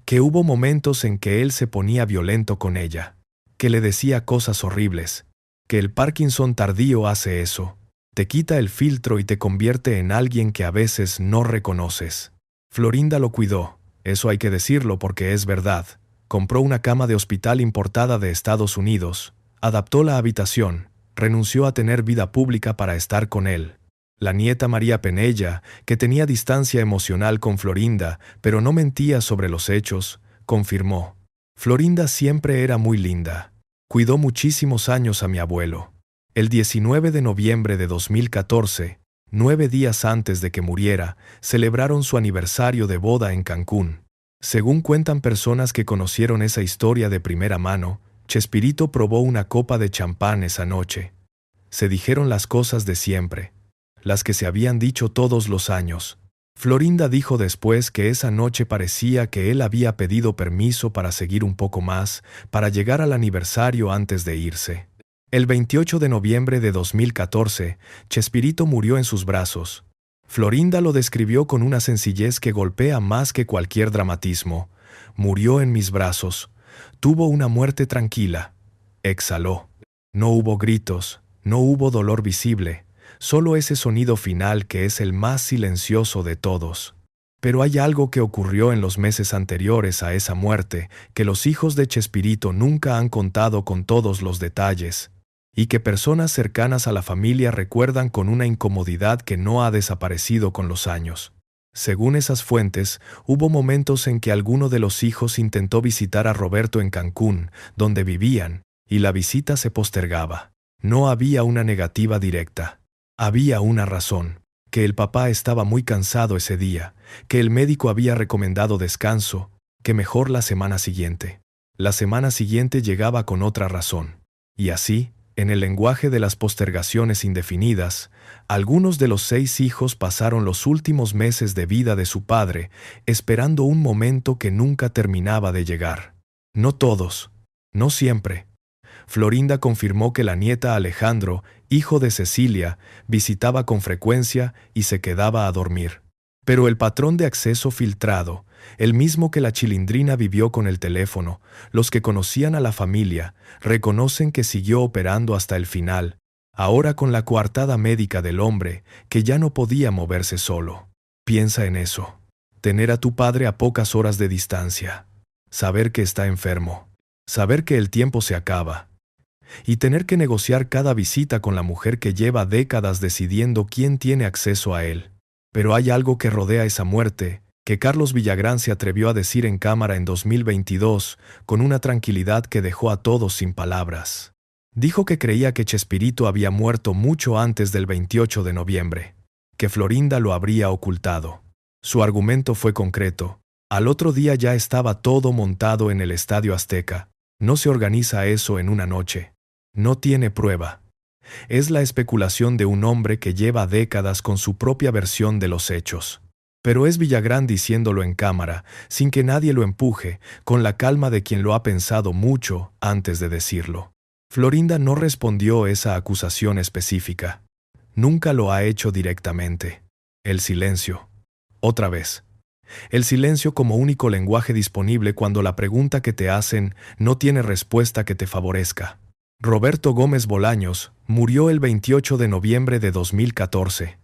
Que hubo momentos en que él se ponía violento con ella, que le decía cosas horribles, que el Parkinson tardío hace eso, te quita el filtro y te convierte en alguien que a veces no reconoces. Florinda lo cuidó, eso hay que decirlo porque es verdad. Compró una cama de hospital importada de Estados Unidos, Adaptó la habitación, renunció a tener vida pública para estar con él. La nieta María Penella, que tenía distancia emocional con Florinda, pero no mentía sobre los hechos, confirmó: Florinda siempre era muy linda. Cuidó muchísimos años a mi abuelo. El 19 de noviembre de 2014, 9 días antes de que muriera, celebraron su aniversario de boda en Cancún. Según cuentan personas que conocieron esa historia de primera mano, Chespirito probó una copa de champán esa noche. Se dijeron las cosas de siempre, las que se habían dicho todos los años. Florinda dijo después que esa noche parecía que él había pedido permiso para seguir un poco más, para llegar al aniversario antes de irse. El 28 de noviembre de 2014, Chespirito murió en sus brazos. Florinda lo describió con una sencillez que golpea más que cualquier dramatismo. Murió en mis brazos. Tuvo una muerte tranquila. Exhaló. No hubo gritos, no hubo dolor visible. Solo ese sonido final que es el más silencioso de todos. Pero hay algo que ocurrió en los meses anteriores a esa muerte que los hijos de Chespirito nunca han contado con todos los detalles, y que personas cercanas a la familia recuerdan con una incomodidad que no ha desaparecido con los años. Según esas fuentes, hubo momentos en que alguno de los hijos intentó visitar a Roberto en Cancún, donde vivían, y la visita se postergaba. No había una negativa directa. Había una razón, que el papá estaba muy cansado ese día, que el médico había recomendado descanso, que mejor la semana siguiente. La semana siguiente llegaba con otra razón. Y así, en el lenguaje de las postergaciones indefinidas, algunos de los 6 hijos pasaron los últimos meses de vida de su padre, esperando un momento que nunca terminaba de llegar. No todos, no siempre. Florinda confirmó que la nieta Alejandro, hijo de Cecilia, visitaba con frecuencia y se quedaba a dormir. Pero el patrón de acceso filtrado, el mismo que la Chilindrina vivió con el teléfono, los que conocían a la familia, reconocen que siguió operando hasta el final, ahora con la coartada médica del hombre, que ya no podía moverse solo. Piensa en eso. Tener a tu padre a pocas horas de distancia. Saber que está enfermo. Saber que el tiempo se acaba. Y tener que negociar cada visita con la mujer que lleva décadas decidiendo quién tiene acceso a él. Pero hay algo que rodea esa muerte, que Carlos Villagrán se atrevió a decir en cámara en 2022, con una tranquilidad que dejó a todos sin palabras. Dijo que creía que Chespirito había muerto mucho antes del 28 de noviembre, que Florinda lo habría ocultado. Su argumento fue concreto. Al otro día ya estaba todo montado en el Estadio Azteca. No se organiza eso en una noche. No tiene prueba. Es la especulación de un hombre que lleva décadas con su propia versión de los hechos. Pero es Villagrán diciéndolo en cámara, sin que nadie lo empuje, con la calma de quien lo ha pensado mucho antes de decirlo. Florinda no respondió esa acusación específica. Nunca lo ha hecho directamente. El silencio. Otra vez. El silencio como único lenguaje disponible cuando la pregunta que te hacen no tiene respuesta que te favorezca. Roberto Gómez Bolaños murió el 28 de noviembre de 2014.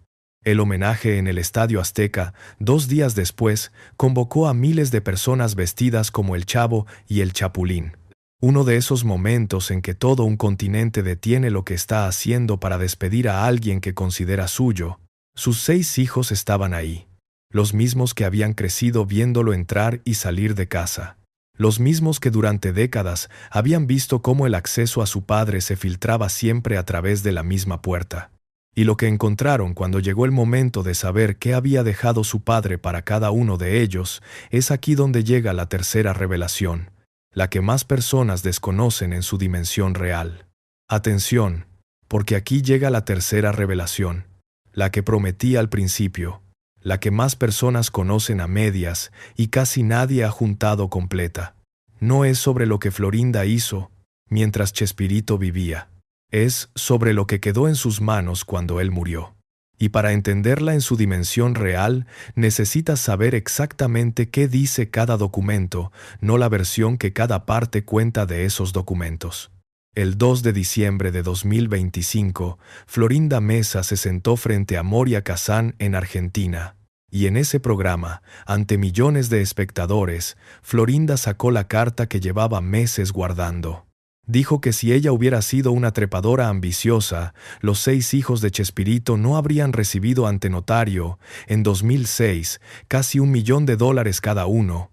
El homenaje en el Estadio Azteca, 2 días después, convocó a miles de personas vestidas como el Chavo y el Chapulín. Uno de esos momentos en que todo un continente detiene lo que está haciendo para despedir a alguien que considera suyo. Sus 6 hijos estaban ahí. Los mismos que habían crecido viéndolo entrar y salir de casa. Los mismos que durante décadas habían visto cómo el acceso a su padre se filtraba siempre a través de la misma puerta. Y lo que encontraron cuando llegó el momento de saber qué había dejado su padre para cada uno de ellos, es aquí donde llega la tercera revelación, la que más personas desconocen en su dimensión real. Atención, porque aquí llega la tercera revelación, la que prometí al principio, la que más personas conocen a medias y casi nadie ha juntado completa. No es sobre lo que Florinda hizo mientras Chespirito vivía. Es sobre lo que quedó en sus manos cuando él murió. Y para entenderla en su dimensión real, necesitas saber exactamente qué dice cada documento, no la versión que cada parte cuenta de esos documentos. El 2 de diciembre de 2025, Florinda Mesa se sentó frente a Moria Kazán en Argentina. Y en ese programa, ante millones de espectadores, Florinda sacó la carta que llevaba meses guardando. Dijo que si ella hubiera sido una trepadora ambiciosa, los 6 hijos de Chespirito no habrían recibido ante notario, en 2006, casi $1.000.000 cada uno,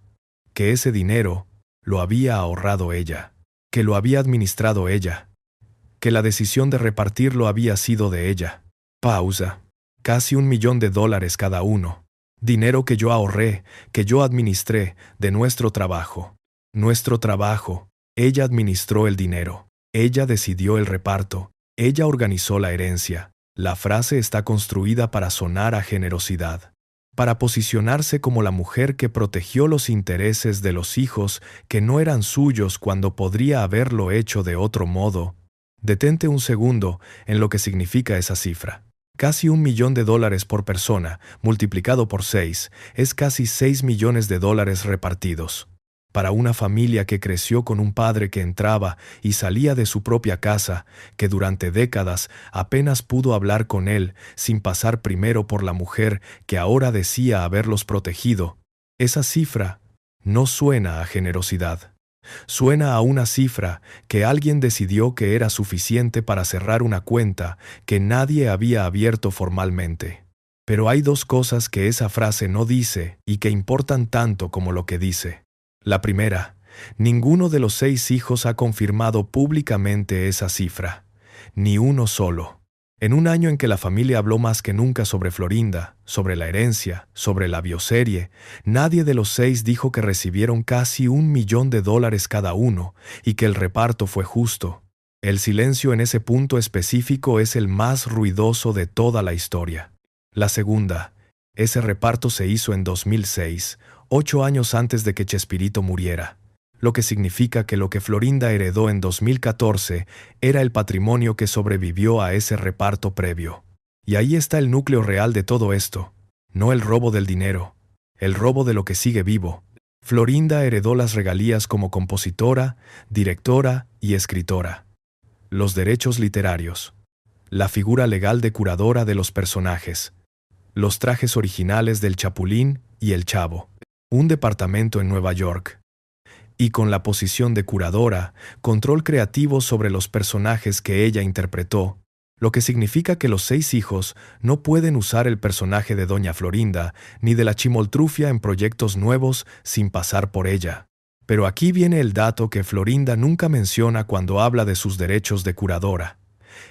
que ese dinero lo había ahorrado ella, que lo había administrado ella, que la decisión de repartirlo había sido de ella. Pausa. Casi $1.000.000 cada uno. Dinero que yo ahorré, que yo administré, de nuestro trabajo. Nuestro trabajo. Ella administró el dinero. Ella decidió el reparto. Ella organizó la herencia. La frase está construida para sonar a generosidad, para posicionarse como la mujer que protegió los intereses de los hijos que no eran suyos cuando podría haberlo hecho de otro modo. Detente un segundo en lo que significa esa cifra. Casi $1.000.000 por persona, multiplicado por 6, es casi $6 millones repartidos. Para una familia que creció con un padre que entraba y salía de su propia casa, que durante décadas apenas pudo hablar con él sin pasar primero por la mujer que ahora decía haberlos protegido, esa cifra no suena a generosidad. Suena a una cifra que alguien decidió que era suficiente para cerrar una cuenta que nadie había abierto formalmente. Pero hay 2 cosas que esa frase no dice y que importan tanto como lo que dice. La primera, ninguno de los 6 hijos ha confirmado públicamente esa cifra. Ni uno solo. En un año en que la familia habló más que nunca sobre Florinda, sobre la herencia, sobre la bioserie, nadie de los 6 dijo que recibieron casi $1.000.000 cada uno y que el reparto fue justo. El silencio en ese punto específico es el más ruidoso de toda la historia. La segunda, ese reparto se hizo en 2006, 8 años antes de que Chespirito muriera, lo que significa que lo que Florinda heredó en 2014 era el patrimonio que sobrevivió a ese reparto previo. Y ahí está el núcleo real de todo esto, no el robo del dinero, el robo de lo que sigue vivo. Florinda heredó las regalías como compositora, directora y escritora, los derechos literarios, la figura legal de curadora de los personajes, los trajes originales del Chapulín y el Chavo, un departamento en Nueva York. Y con la posición de curadora, control creativo sobre los personajes que ella interpretó, lo que significa que los 6 hijos no pueden usar el personaje de Doña Florinda ni de la Chimoltrufia en proyectos nuevos sin pasar por ella. Pero aquí viene el dato que Florinda nunca menciona cuando habla de sus derechos de curadora.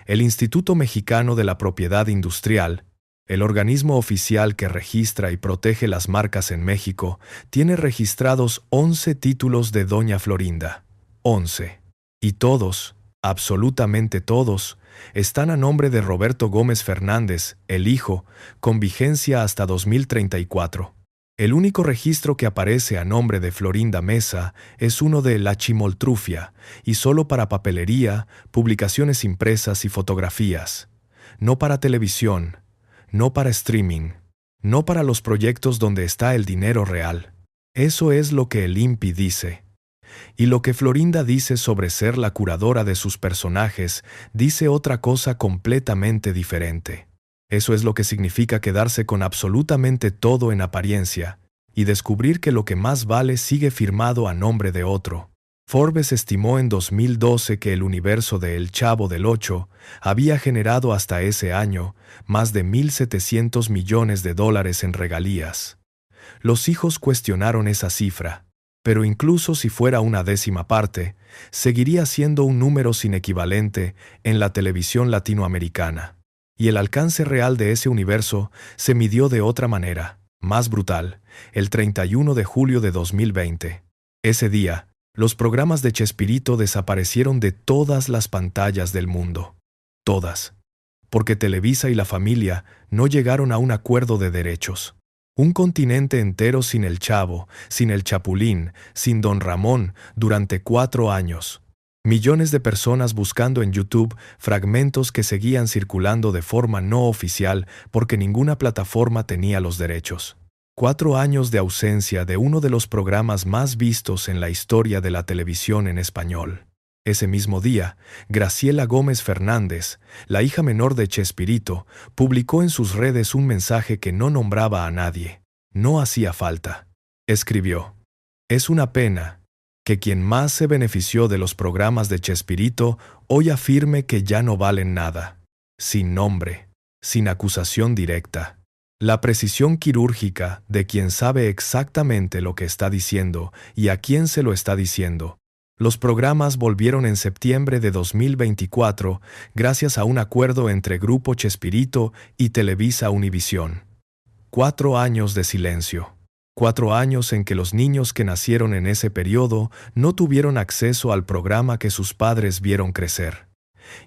El Instituto Mexicano de la Propiedad Industrial, el organismo oficial que registra y protege las marcas en México, tiene registrados 11 títulos de Doña Florinda. 11. Y todos, absolutamente todos, están a nombre de Roberto Gómez Fernández, el hijo, con vigencia hasta 2034. El único registro que aparece a nombre de Florinda Mesa es uno de La Chimoltrufia, y solo para papelería, publicaciones impresas y fotografías. No para televisión, no para streaming, no para los proyectos donde está el dinero real. Eso es lo que el INPI dice. Y lo que Florinda dice sobre ser la curadora de sus personajes dice otra cosa completamente diferente. Eso es lo que significa quedarse con absolutamente todo en apariencia y descubrir que lo que más vale sigue firmado a nombre de otro. Forbes estimó en 2012 que el universo de El Chavo del Ocho había generado hasta ese año más de $1.700 millones en regalías. Los hijos cuestionaron esa cifra, pero incluso si fuera una 10ª parte, seguiría siendo un número sin equivalente en la televisión latinoamericana. Y el alcance real de ese universo se midió de otra manera, más brutal, el 31 de julio de 2020. Ese día, los programas de Chespirito desaparecieron de todas las pantallas del mundo. Todas. Porque Televisa y la familia no llegaron a un acuerdo de derechos. Un continente entero sin el Chavo, sin el Chapulín, sin Don Ramón, durante 4 años. Millones de personas buscando en YouTube fragmentos que seguían circulando de forma no oficial porque ninguna plataforma tenía los derechos. 4 años de ausencia de uno de los programas más vistos en la historia de la televisión en español. Ese mismo día, Graciela Gómez Fernández, la hija menor de Chespirito, publicó en sus redes un mensaje que no nombraba a nadie. No hacía falta. Escribió: «Es una pena, Que quien más se benefició de los programas de Chespirito hoy afirme que ya no valen nada. Sin nombre, sin acusación directa. La precisión quirúrgica de quien sabe exactamente lo que está diciendo y a quién se lo está diciendo. Los programas volvieron en septiembre de 2024 gracias a un acuerdo entre Grupo Chespirito y Televisa Univisión. 4 años de silencio. 4 años en que los niños que nacieron en ese periodo no tuvieron acceso al programa que sus padres vieron crecer.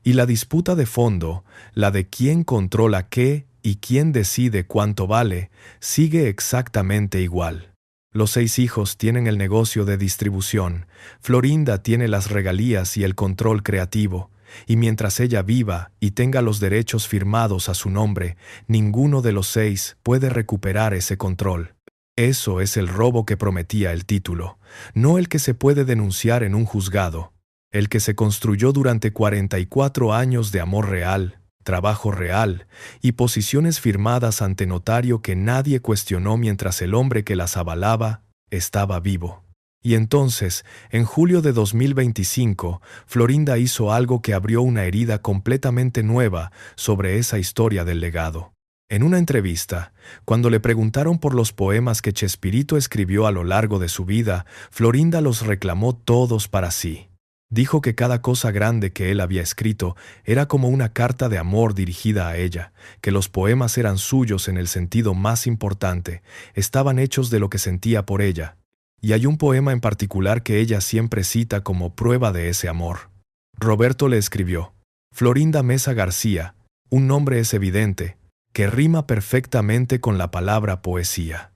Y la disputa de fondo, la de quién controla qué y quién decide cuánto vale, sigue exactamente igual. Los 6 hijos tienen el negocio de distribución, Florinda tiene las regalías y el control creativo, y mientras ella viva y tenga los derechos firmados a su nombre, ninguno de los 6 puede recuperar ese control. Eso es el robo que prometía el título, no el que se puede denunciar en un juzgado, el que se construyó durante 44 años de amor real, trabajo real y posiciones firmadas ante notario que nadie cuestionó mientras el hombre que las avalaba estaba vivo. Y entonces, en julio de 2025, Florinda hizo algo que abrió una herida completamente nueva sobre esa historia del legado. En una entrevista, cuando le preguntaron por los poemas que Chespirito escribió a lo largo de su vida, Florinda los reclamó todos para sí. Dijo que cada cosa grande que él había escrito era como una carta de amor dirigida a ella, que los poemas eran suyos en el sentido más importante, estaban hechos de lo que sentía por ella. Y hay un poema en particular que ella siempre cita como prueba de ese amor. Roberto le escribió: Florinda Mesa García, un nombre es evidente, que rima perfectamente con la palabra poesía.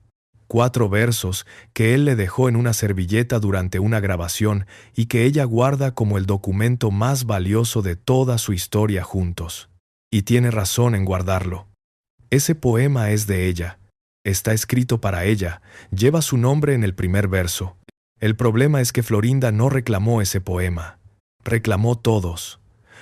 4 versos que él le dejó en una servilleta durante una grabación y que ella guarda como el documento más valioso de toda su historia juntos. Y tiene razón en guardarlo. Ese poema es de ella. Está escrito para ella, lleva su nombre en el primer verso. El problema es que Florinda no reclamó ese poema. Reclamó todos.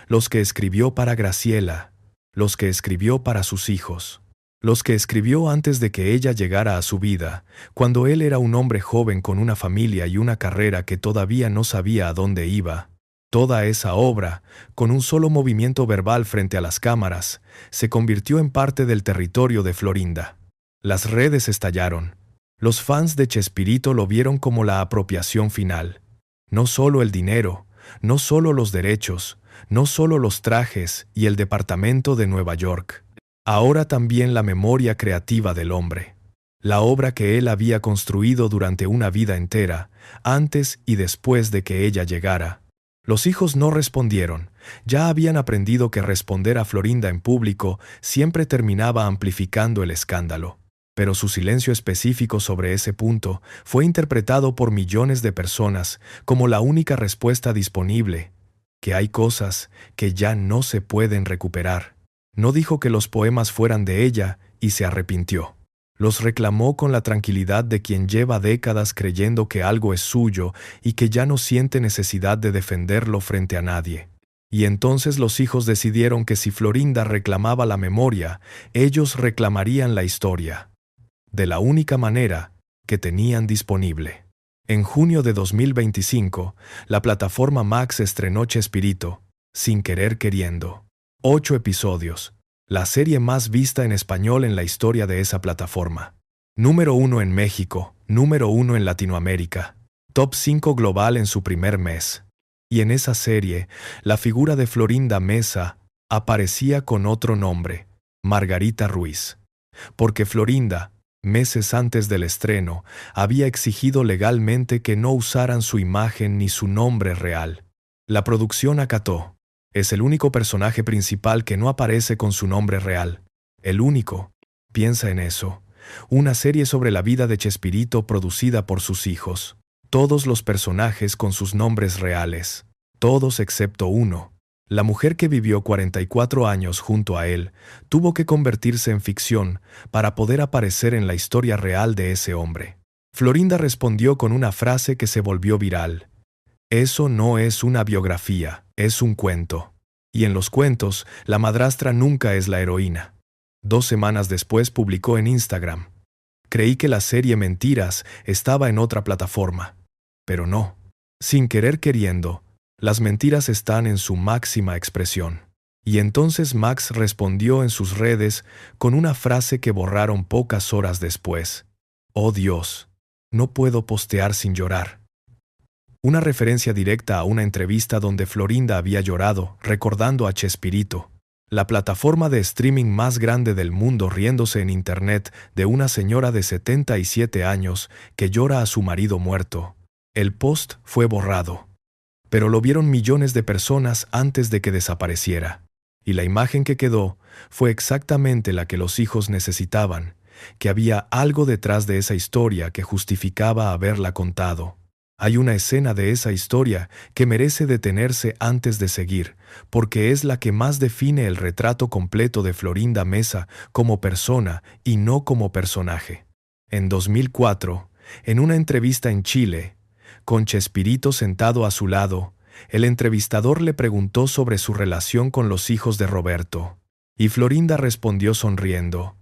Los que escribió para Graciela, los que escribió para sus hijos, los que escribió antes de que ella llegara a su vida, cuando él era un hombre joven con una familia y una carrera que todavía no sabía a dónde iba. Toda esa obra, con un solo movimiento verbal frente a las cámaras, se convirtió en parte del territorio de Florinda. Las redes estallaron. Los fans de Chespirito lo vieron como la apropiación final. No solo el dinero, no solo los derechos, no solo los trajes y el departamento de Nueva York. Ahora también la memoria creativa del hombre. La obra que él había construido durante una vida entera, antes y después de que ella llegara. Los hijos no respondieron. Ya habían aprendido que responder a Florinda en público siempre terminaba amplificando el escándalo. Pero su silencio específico sobre ese punto fue interpretado por millones de personas como la única respuesta disponible, que hay cosas que ya no se pueden recuperar. No dijo que los poemas fueran de ella y se arrepintió. Los reclamó con la tranquilidad de quien lleva décadas creyendo que algo es suyo y que ya no siente necesidad de defenderlo frente a nadie. Y entonces los hijos decidieron que si Florinda reclamaba la memoria, ellos reclamarían la historia. De la única manera que tenían disponible. En junio de 2025, la plataforma Max estrenó Chespirito, Sin Querer Queriendo. 8 episodios. La serie más vista en español en la historia de esa plataforma. Número 1 en México, número 1 en Latinoamérica. Top 5 global en su primer mes. Y en esa serie, la figura de Florinda Mesa aparecía con otro nombre, Margarita Ruiz. Porque Florinda, meses antes del estreno, había exigido legalmente que no usaran su imagen ni su nombre real. La producción acató. Es el único personaje principal que no aparece con su nombre real. El único. Piensa en eso. Una serie sobre la vida de Chespirito producida por sus hijos. Todos los personajes con sus nombres reales. Todos excepto uno. La mujer que vivió 44 años junto a él tuvo que convertirse en ficción para poder aparecer en la historia real de ese hombre. Florinda respondió con una frase que se volvió viral. Eso no es una biografía, es un cuento. Y en los cuentos, la madrastra nunca es la heroína. 2 semanas después publicó en Instagram. Creí que la serie Mentiras estaba en otra plataforma. Pero no. Sin querer queriendo, las mentiras están en su máxima expresión. Y entonces Max respondió en sus redes con una frase que borraron pocas horas después. «Oh Dios, no puedo postear sin llorar». Una referencia directa a una entrevista donde Florinda había llorado, recordando a Chespirito, la plataforma de streaming más grande del mundo, riéndose en internet de una señora de 77 años que llora a su marido muerto. El post fue borrado, pero lo vieron millones de personas antes de que desapareciera. Y la imagen que quedó fue exactamente la que los hijos necesitaban, que había algo detrás de esa historia que justificaba haberla contado. Hay una escena de esa historia que merece detenerse antes de seguir, porque es la que más define el retrato completo de Florinda Meza como persona y no como personaje. En 2004, en una entrevista en Chile, con Chespirito sentado a su lado, el entrevistador le preguntó sobre su relación con los hijos de Roberto, y Florinda respondió sonriendo.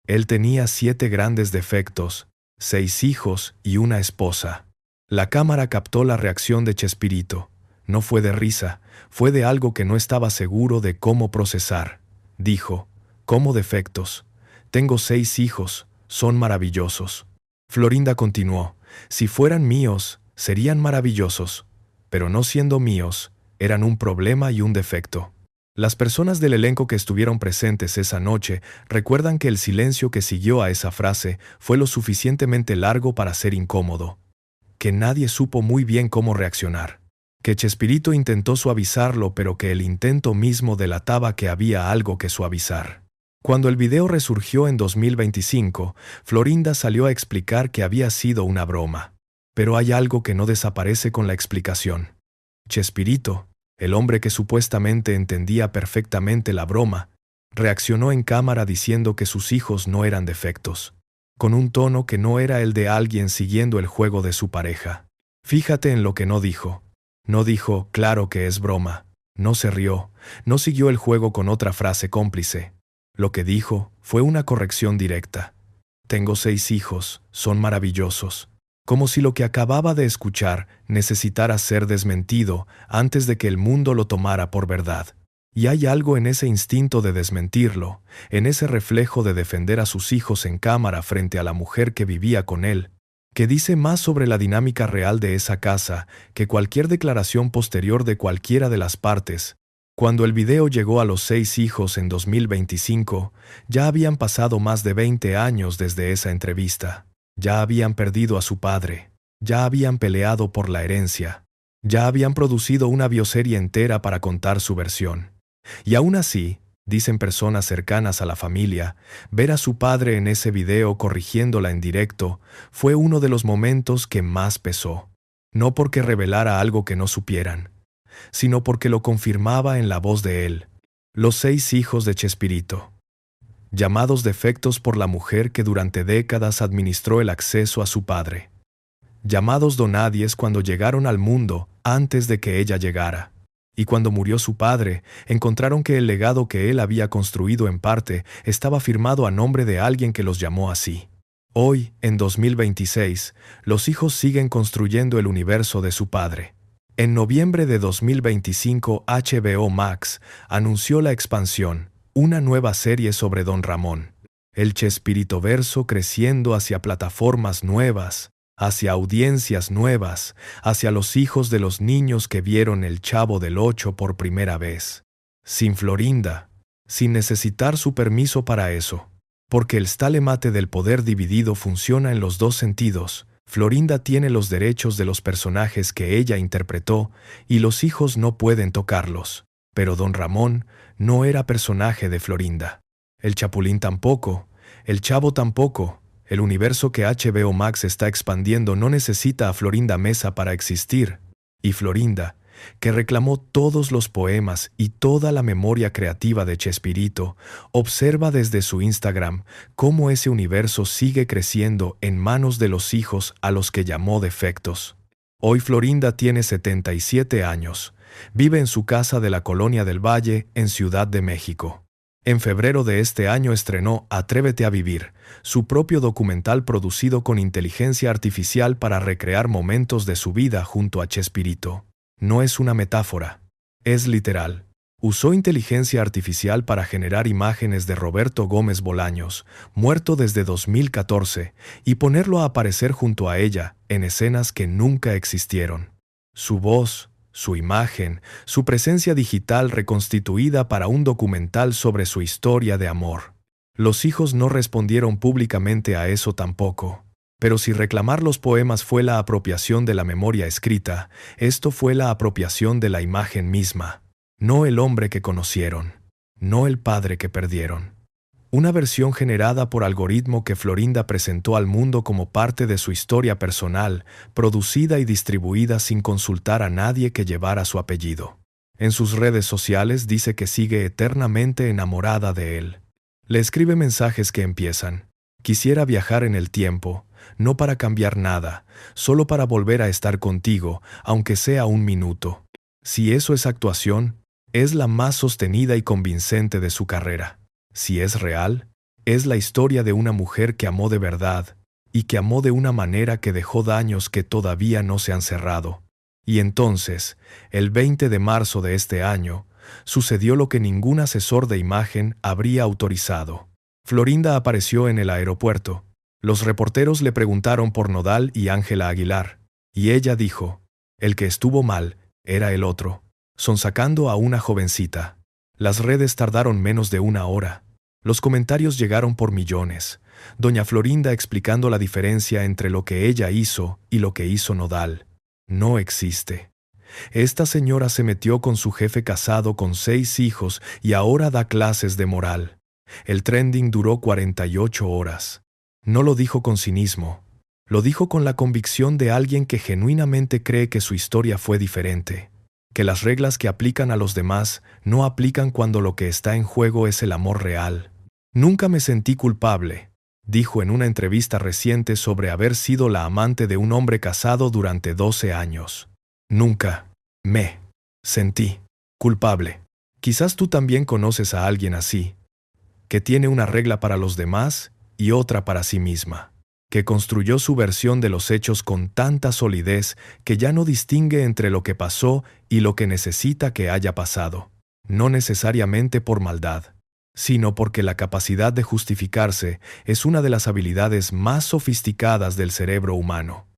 Él tenía 7 grandes defectos, 6 hijos y una esposa. La cámara captó la reacción de Chespirito. No fue de risa, fue de algo que no estaba seguro de cómo procesar. Dijo, «¿Cómo defectos? Tengo 6 hijos, son maravillosos». Florinda continuó, «Si fueran míos, serían maravillosos, pero no siendo míos, eran un problema y un defecto». Las personas del elenco que estuvieron presentes esa noche recuerdan que el silencio que siguió a esa frase fue lo suficientemente largo para ser incómodo, que nadie supo muy bien cómo reaccionar, que Chespirito intentó suavizarlo, pero que el intento mismo delataba que había algo que suavizar. Cuando el video resurgió en 2025, Florinda salió a explicar que había sido una broma. Pero hay algo que no desaparece con la explicación. Chespirito, el hombre que supuestamente entendía perfectamente la broma, reaccionó en cámara diciendo que sus hijos no eran defectos, con un tono que no era el de alguien siguiendo el juego de su pareja. Fíjate en lo que no dijo. No dijo, «Claro que es broma». No se rió, no siguió el juego con otra frase cómplice. Lo que dijo fue una corrección directa. «Tengo 6 hijos, son maravillosos». Como si lo que acababa de escuchar necesitara ser desmentido antes de que el mundo lo tomara por verdad. Y hay algo en ese instinto de desmentirlo, en ese reflejo de defender a sus hijos en cámara frente a la mujer que vivía con él, que dice más sobre la dinámica real de esa casa que cualquier declaración posterior de cualquiera de las partes. Cuando el video llegó a los 6 hijos en 2025, ya habían pasado más de 20 años desde esa entrevista. Ya habían perdido a su padre, ya habían peleado por la herencia, ya habían producido una bioserie entera para contar su versión. Y aún así, dicen personas cercanas a la familia, ver a su padre en ese video corrigiéndola en directo fue uno de los momentos que más pesó. No porque revelara algo que no supieran, sino porque lo confirmaba en la voz de él. Los 6 hijos de Chespirito, llamados defectos por la mujer que durante décadas administró el acceso a su padre. Llamados donadies cuando llegaron al mundo antes de que ella llegara. Y cuando murió su padre, encontraron que el legado que él había construido en parte estaba firmado a nombre de alguien que los llamó así. Hoy, en 2026, los hijos siguen construyendo el universo de su padre. En noviembre de 2025, HBO Max anunció la expansión, una nueva serie sobre Don Ramón. El Chespiritoverso creciendo hacia plataformas nuevas, hacia audiencias nuevas, hacia los hijos de los niños que vieron El Chavo del Ocho por primera vez. Sin Florinda, sin necesitar su permiso para eso. Porque el stalemate del poder dividido funciona en los dos sentidos. Florinda tiene los derechos de los personajes que ella interpretó y los hijos no pueden tocarlos. Pero Don Ramón no era personaje de Florinda. El Chapulín tampoco, el Chavo tampoco. El universo que HBO Max está expandiendo no necesita a Florinda Meza para existir. Y Florinda, que reclamó todos los poemas y toda la memoria creativa de Chespirito, observa desde su Instagram cómo ese universo sigue creciendo en manos de los hijos a los que llamó defectos. Hoy Florinda tiene 77 años. Vive en su casa de la Colonia del Valle, en Ciudad de México. En febrero de este año estrenó Atrévete a vivir, su propio documental producido con inteligencia artificial para recrear momentos de su vida junto a Chespirito. No es una metáfora, es literal. Usó inteligencia artificial para generar imágenes de Roberto Gómez Bolaños, muerto desde 2014, y ponerlo a aparecer junto a ella en escenas que nunca existieron. Su voz, su imagen, su presencia digital reconstituida para un documental sobre su historia de amor. Los hijos no respondieron públicamente a eso tampoco. Pero si reclamar los poemas fue la apropiación de la memoria escrita, esto fue la apropiación de la imagen misma. No el hombre que conocieron, no el padre que perdieron. Una versión generada por algoritmo que Florinda presentó al mundo como parte de su historia personal, producida y distribuida sin consultar a nadie que llevara su apellido. En sus redes sociales dice que sigue eternamente enamorada de él. Le escribe mensajes que empiezan: quisiera viajar en el tiempo, no para cambiar nada, solo para volver a estar contigo, aunque sea un minuto. Si eso es actuación, es la más sostenida y convincente de su carrera. Si es real, es la historia de una mujer que amó de verdad, y que amó de una manera que dejó daños que todavía no se han cerrado. Y entonces, el 20 de marzo de este año, sucedió lo que ningún asesor de imagen habría autorizado. Florinda apareció en el aeropuerto. Los reporteros le preguntaron por Nodal y Ángela Aguilar, y ella dijo: el que estuvo mal era el otro, sonsacando a una jovencita. Las redes tardaron menos de una hora. Los comentarios llegaron por millones. Doña Florinda explicando la diferencia entre lo que ella hizo y lo que hizo Nodal. No existe. Esta señora se metió con su jefe casado con 6 hijos y ahora da clases de moral. El trending duró 48 horas. No lo dijo con cinismo. Lo dijo con la convicción de alguien que genuinamente cree que su historia fue diferente. Que las reglas que aplican a los demás no aplican cuando lo que está en juego es el amor real. Nunca me sentí culpable, dijo en una entrevista reciente sobre haber sido la amante de un hombre casado durante 12 años. Nunca me sentí culpable. Quizás tú también conoces a alguien así, que tiene una regla para los demás y otra para sí misma, que construyó su versión de los hechos con tanta solidez que ya no distingue entre lo que pasó y lo que necesita que haya pasado, no necesariamente por maldad, sino porque la capacidad de justificarse es una de las habilidades más sofisticadas del cerebro humano.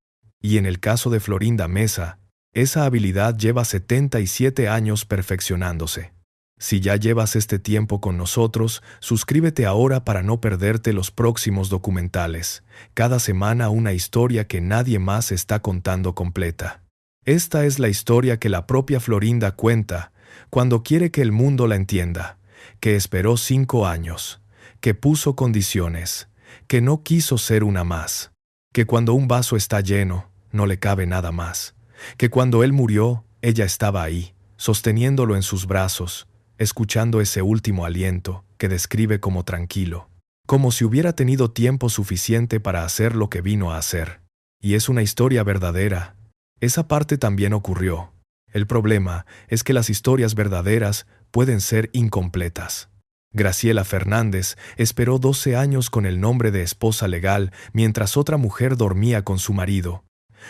Y en el caso de Florinda Mesa, esa habilidad lleva 77 años perfeccionándose. Si ya llevas este tiempo con nosotros, suscríbete ahora para no perderte los próximos documentales. Cada semana una historia que nadie más está contando completa. Esta es la historia que la propia Florinda cuenta cuando quiere que el mundo la entienda, que esperó 5 años, que puso condiciones, que no quiso ser una más, que cuando un vaso está lleno, no le cabe nada más, que cuando él murió, ella estaba ahí, sosteniéndolo en sus brazos, escuchando ese último aliento que describe como tranquilo, como si hubiera tenido tiempo suficiente para hacer lo que vino a hacer. Y es una historia verdadera. Esa parte también ocurrió. El problema es que las historias verdaderas pueden ser incompletas. Graciela Fernández esperó 12 años con el nombre de esposa legal mientras otra mujer dormía con su marido.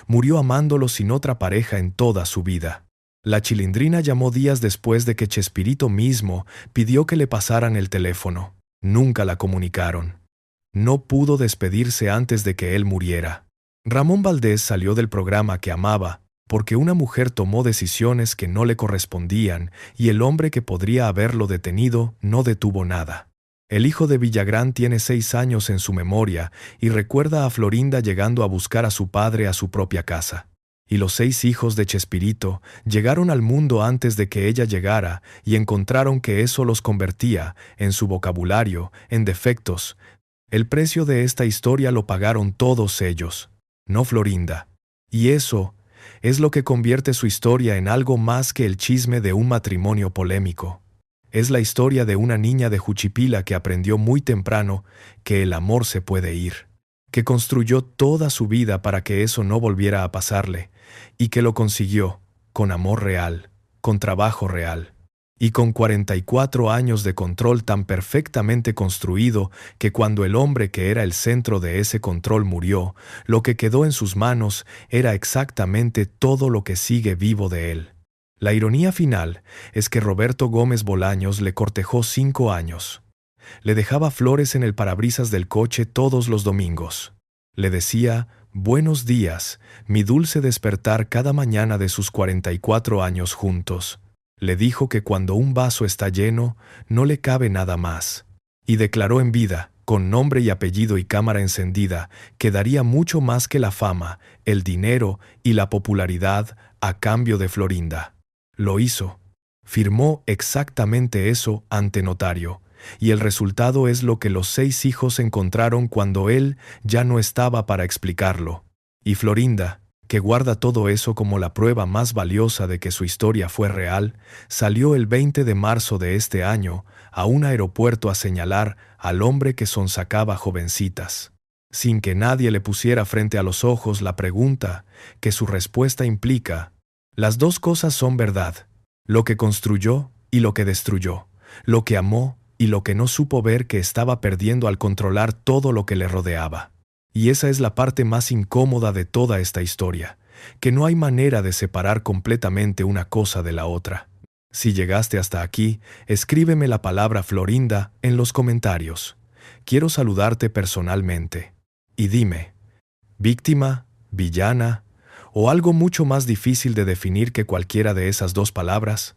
Murió amándolo sin otra pareja en toda su vida. La Chilindrina llamó días después de que Chespirito mismo pidió que le pasaran el teléfono. Nunca la comunicaron. No pudo despedirse antes de que él muriera. Ramón Valdés salió del programa que amaba porque una mujer tomó decisiones que no le correspondían y el hombre que podría haberlo detenido no detuvo nada. El hijo de Villagrán tiene 6 años en su memoria y recuerda a Florinda llegando a buscar a su padre a su propia casa. Y los 6 hijos de Chespirito llegaron al mundo antes de que ella llegara y encontraron que eso los convertía, en su vocabulario, en defectos. El precio de esta historia lo pagaron todos ellos, no Florinda. Y eso es lo que convierte su historia en algo más que el chisme de un matrimonio polémico. Es la historia de una niña de Juchipila que aprendió muy temprano que el amor se puede ir, que construyó toda su vida para que eso no volviera a pasarle, y que lo consiguió, con amor real, con trabajo real. y con 44 años de control tan perfectamente construido que cuando el hombre que era el centro de ese control murió, lo que quedó en sus manos era exactamente todo lo que sigue vivo de él. La ironía final es que Roberto Gómez Bolaños le cortejó 5 años. Le dejaba flores en el parabrisas del coche todos los domingos. Le decía, «Buenos días», mi dulce despertar cada mañana de sus 44 años juntos. Le dijo que cuando un vaso está lleno, no le cabe nada más. Y declaró en vida, con nombre y apellido y cámara encendida, que daría mucho más que la fama, el dinero y la popularidad a cambio de Florinda. Lo hizo. Firmó exactamente eso ante notario. Y el resultado es lo que los 6 hijos encontraron cuando él ya no estaba para explicarlo. Y Florinda, que guarda todo eso como la prueba más valiosa de que su historia fue real, salió el 20 de marzo de este año a un aeropuerto a señalar al hombre que sonsacaba jovencitas, sin que nadie le pusiera frente a los ojos la pregunta que su respuesta implica. Las dos cosas son verdad, lo que construyó y lo que destruyó, lo que amó y lo que no supo ver que estaba perdiendo al controlar todo lo que le rodeaba. Y esa es la parte más incómoda de toda esta historia, que no hay manera de separar completamente una cosa de la otra. Si llegaste hasta aquí, escríbeme la palabra Florinda en los comentarios. Quiero saludarte personalmente. Y dime, ¿víctima, villana o algo mucho más difícil de definir que cualquiera de esas dos palabras?